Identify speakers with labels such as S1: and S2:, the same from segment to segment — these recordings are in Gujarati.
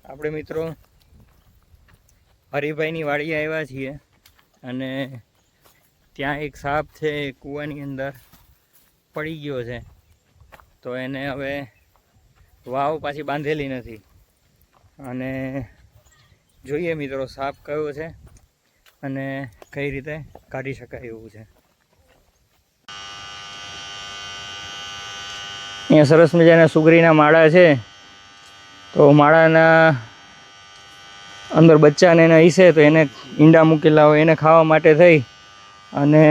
S1: આપણે મિત્રો હરિભાઈની વાડીએ આવ્યા છીએ અને ત્યાં એક સાપ છે એ કૂવાની અંદર પડી ગયો છે, તો એને હવે વાવ પાછી બાંધેલી નથી અને જોઈએ મિત્રો સાપ કયો છે અને કઈ રીતે કાઢી શકાય એવું છે। અહીંયા સરસ મજાના સુગરીના માળા છે, તો માળાના અંદર બચ્ચાને એને ઈસે તો એને ઈંડા મૂકેલા હોય એને ખાવા માટે થઈ અને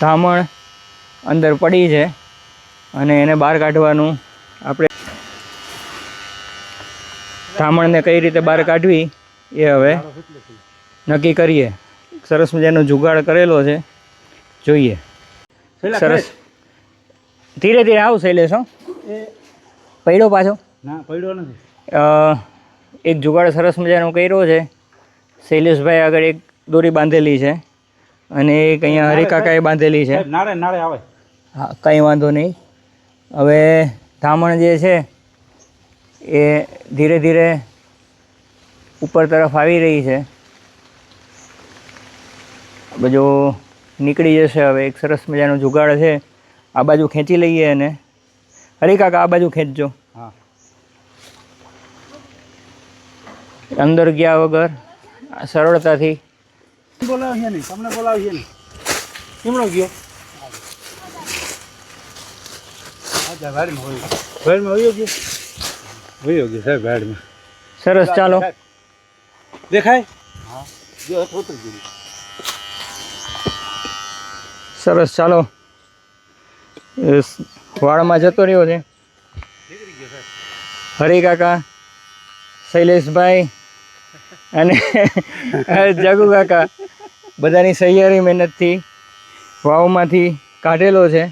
S1: ધામણ અંદર પડી છે અને એને બહાર કાઢવાનું આપણે ધામણને કઈ રીતે બહાર કાઢવી એ હવે નક્કી કરીએ। સરસ મજાનો જુગાડ કરેલો છે, જોઈએ। સરસ ધીરે ધીરે આવ શૈલેષ, પડ્યો પાછો
S2: ના પડ્યો નથી।
S1: એક જુગાડ સરસ મજાનો કર્યો છે, શૈલેષભાઈ આગળ એક દોરી બાંધેલી છે અને એક અહીંયા હરિકાકાએ બાંધેલી છે।
S2: નાળે નાળે આવે,
S1: હા કંઈ વાંધો નહીં। હવે ધામણ જે છે એ ધીરે ધીરે ઉપર તરફ આવી રહી છે, બધું નીકળી જશે। હવે એક સરસ મજાનો જુગાડ છે, આ બાજુ ખેંચી લઈએ અને હરિકાકા આ બાજુ ખેંચજો,
S2: હા
S1: અંદર ગયા વગર સરળતાથી।
S2: બોલાવીએ નહીં, તમને બોલાવીએ નહીં, કેમનો ગયો? અચ્છા વાડીમાં વયો ગયો, વયો ગયો સાહેબ વાડીમાં।
S1: સરસ, ચાલો
S2: દેખાય? હા જો ઉતરી ગયું।
S1: સરસ, ચાલો વાળમાં જતો રહ્યો છે
S2: નીકળી ગયો સાહેબ।
S1: હરિકાકા, શૈલેષભાઈ અને જગુ કાકા બધાની સહિયારી મહેનતથી વાવમાંથી કાઢેલો છે।